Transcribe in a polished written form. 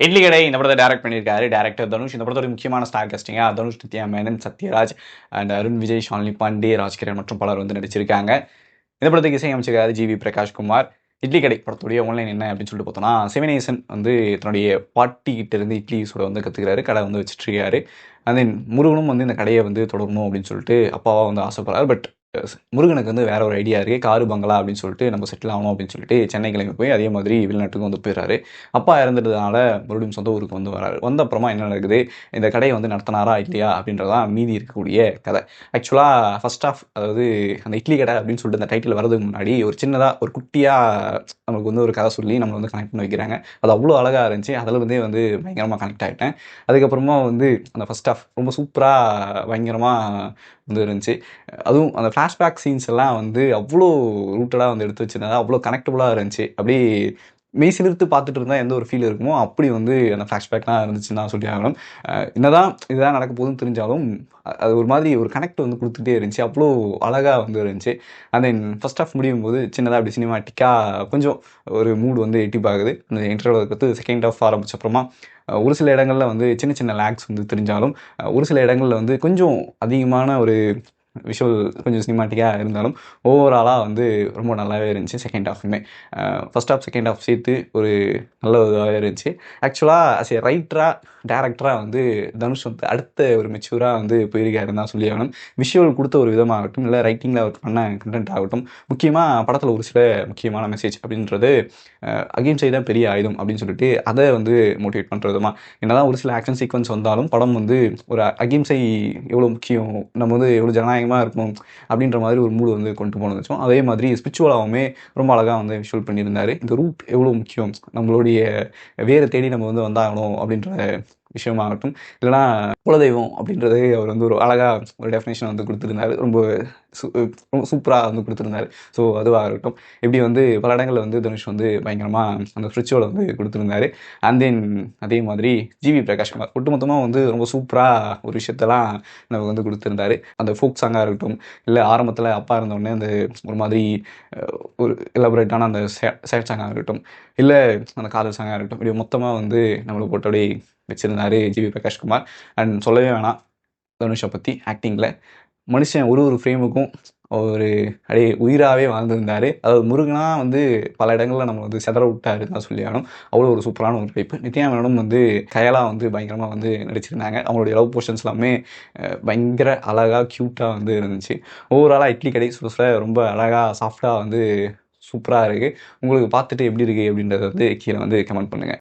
இட்லி கடை இந்த படத்தை டைரக்ட் பண்ணியிருக்காரு டேரக்டர் தனுஷ். இந்த படத்தோட முக்கியமான ஸ்டார் காஸ்டிங்கா தனுஷ், நித்யா மேனன், சத்யராஜ் அண்ட் அருண் விஜய், ஷாலினி பாண்டே, ராஜ்கிரண் மற்றும் பலர் வந்து நடிச்சிருக்காங்க. இந்த படத்துக்கு இசையமைச்சிருக்காரு ஜிவி பிரகாஷ்குமார். இட்லி கடை படத்துடைய ஒன்லைன் என்ன அப்படின்னு சொல்லிட்டு பார்த்தோம்னா, சிவனேசன் வந்து தன்னுடைய பாட்டி கிட்ட இருந்து இட்லி சுட வந்து கற்றுக்கிறாரு, கடை வந்து வச்சுட்டு இருக்காரு. அண்ட் தென் முருகனும் வந்து இந்த கடையை வந்து தொடரணும் அப்படின்னு சொல்லிட்டு அப்பாவா வந்து ஆசைப்படுறாரு. பட் முருகனுக்கு வந்து வேற ஒரு ஐடியா இருக்குது, காரு பங்களா அப்படின்னு சொல்லிட்டு நம்ம செட்டில் ஆகணும் அப்படின்னு சொல்லிட்டு சென்னை கிளம்பி போய் அதே மாதிரி வெளிநாட்டுக்கு வந்து போயிடுறாரு. அப்பா இறந்துட்டதுனால மறுபடியும் சொந்த ஊருக்கு வந்து வராரு. வந்த அப்புறமா என்ன நடக்குது, இந்த கடையை வந்து நடத்தினாரா இல்லையா அப்படின்றதான் மீதி இருக்கக்கூடிய கதை. ஆக்சுவலாக ஃபர்ஸ்ட் ஆஃப், அதாவது அந்த இட்லி கடை அப்படின்னு சொல்லிட்டு அந்த டைட்டில் வரதுக்கு முன்னாடி ஒரு சின்னதாக ஒரு குட்டியாக நமக்கு வந்து ஒரு கதை சொல்லி நம்மளை வந்து கனெக்ட் பண்ணி வைக்கிறாங்க. அது அவ்வளோ அழகாக இருந்துச்சு. அதில் வந்து பயங்கரமாக கனெக்ட் ஆகிட்டேன். அதுக்கப்புறமா வந்து அந்த ஃபர்ஸ்ட் ஆஃப் ரொம்ப சூப்பராக பயங்கரமாக வந்து இருந்துச்சு. அதுவும் அந்த ஃப்ளாஷ்பேக் சீன்ஸ் எல்லாம் வந்து அவ்வளோ ரூட்டடாக வந்து எடுத்து வச்சிருந்தாங்க, அவ்வளோ கனெக்டபுளாக இருந்துச்சு. அப்படியே மெய் சிலிர்த்து பார்த்துட்டு இருந்தால் எந்த ஒரு ஃபீல் இருக்குமோ அப்படி வந்து அந்த ஃப்ளாஷ்பேக்லாம் இருந்துச்சுன்னு தான் சொல்லி ஆகணும். என்னதான் இதுதான் நடக்க போகுதுன்னு தெரிஞ்சாலும் அது ஒரு மாதிரி ஒரு கனெக்ட் வந்து கொடுத்துட்டே இருந்துச்சு. அவ்வளோ அழகாக வந்து இருந்துச்சு. அண்ட் தென் ஃபர்ஸ்ட் ஆஃப் முடியும் போது சின்னதாக அப்படி சினிமாட்டிக்காக கொஞ்சம் ஒரு மூடு வந்து எட்டி பார்க்குது. அந்த இன்டர்வல் பார்த்து செகண்ட் ஆஃப் ஆரம்பிச்ச அப்புறமா ஒரு சில இடங்களில் வந்து சின்ன சின்ன லேக்ஸ் வந்து தெரிஞ்சாலும் ஒரு சில இடங்களில் வந்து கொஞ்சம் அதிகமான ஒரு விஷுவல் கொஞ்சம் சினிமாட்டிக்காக இருந்தாலும் ஓவராலாக வந்து ரொம்ப நல்லாவே இருந்துச்சு. செகண்ட் ஹாஃபுமே ஃபர்ஸ்ட் ஹாஃப் செகண்ட் ஹாஃப் சேர்த்து ஒரு நல்ல இதாகவே இருந்துச்சு. ஆக்சுவலாக அஸ் ஏ ரைட்டராக டேரக்டராக வந்து தனுஷ் வந்து அடுத்த ஒரு மெச்சூராக வந்து போயிருக்காருன்னு தான் சொல்லி ஆகணும். விஷுவல் கொடுத்த ஒரு விதமாகட்டும், இல்லை ரைட்டிங்கில் அவர் பண்ண கண்டென்ட் ஆகட்டும், முக்கியமாக படத்தில் ஒரு சில முக்கியமான மெசேஜ் அப்படின்றது அகிம்சை தான் பெரிய ஆயுதம் அப்படின்னு சொல்லிட்டு அதை வந்து மோட்டிவேட் பண்ணுறதுமா. என்னதான் ஒரு சில ஆக்ஷன் சீக்வன்ஸ் வந்தாலும் படம் வந்து ஒரு அகிம்சை எவ்வளோ முக்கியம், நம்ம வந்து எவ்வளோ ஜனநாயகமாக இருக்கணும் அப்படின்ற மாதிரி ஒரு மூடு வந்து கொண்டு போன வச்சோம். அதே மாதிரி ஸ்பிரிச்சுவலாகவுமே ரொம்ப அழகாக வந்து விஷுவல் பண்ணியிருந்தார். இந்த ரூட் எவ்வளோ முக்கியம், நம்மளுடைய வேரை தேடி நம்ம வந்து வந்தாகணும் அப்படின்ற விஷயமாகட்டும், இல்லைனா குலதெய்வம் அப்படின்றது அவர் வந்து ஒரு அழகாக ஒரு டெஃபினேஷன் வந்து கொடுத்துருந்தாரு. ரொம்ப ரொம்ப சூப்பராக வந்து கொடுத்துருந்தாரு. ஸோ அதுவாக இருக்கட்டும், இப்படி வந்து பல இடங்களில் வந்து தனுஷ் வந்து பயங்கரமாக அந்த ஸ்பிரிச்சுவலை வந்து கொடுத்துருந்தாரு. அண்ட் தென் அதே மாதிரி ஜிவி பிரகாஷ்குமார் ஒட்டுமொத்தமாக வந்து ரொம்ப சூப்பராக ஒரு விஷயத்தெல்லாம் நமக்கு வந்து கொடுத்துருந்தாரு. அந்த ஃபோக் சாங்காக இருக்கட்டும், இல்லை ஆரம்பத்தில் அப்பா இருந்தோடனே அந்த ஒரு மாதிரி ஒரு எலாபரேட்டான அந்த சேட் சாங்காக இருக்கட்டும், இல்லை அந்த காதல் சாங்காக இருக்கட்டும், இப்படி மொத்தமாக வந்து நம்மளை போட்டபடி வச்சுருந்தாரு ஜிவி பிரகாஷ்குமார். அண்ட் சொல்லவே வேணாம் தனுஷை பற்றி ஆக்டிங்கில். மனுஷன் ஒரு ஃப்ரேமுக்கும் ஒரு அப்படியே உயிராகவே வாழ்ந்துருந்தார். அதாவது முருகனா வந்து பல இடங்களில் நம்ம வந்து செதற விட்டாருன்னு தான் சொல்லி ஆகணும். அவ்வளோ ஒரு சூப்பரான ஒரு டைப்பு. நித்யா மேனனும் வந்து கயலா வந்து பயங்கரமாக வந்து நடிச்சிருந்தாங்க. அவங்களுடைய லவ் போர்ஷன்ஸ் எல்லாமே பயங்கர அழகாக க்யூட்டாக வந்து இருந்துச்சு. ஓவராலாக இட்லி கடை சுட ரொம்ப அழகாக சாஃப்டாக வந்து சூப்பராக இருக்குது. உங்களுக்கு பார்த்துட்டு எப்படி இருக்குது அப்படின்றத வந்து கீழே வந்து கமெண்ட் பண்ணுங்கள்.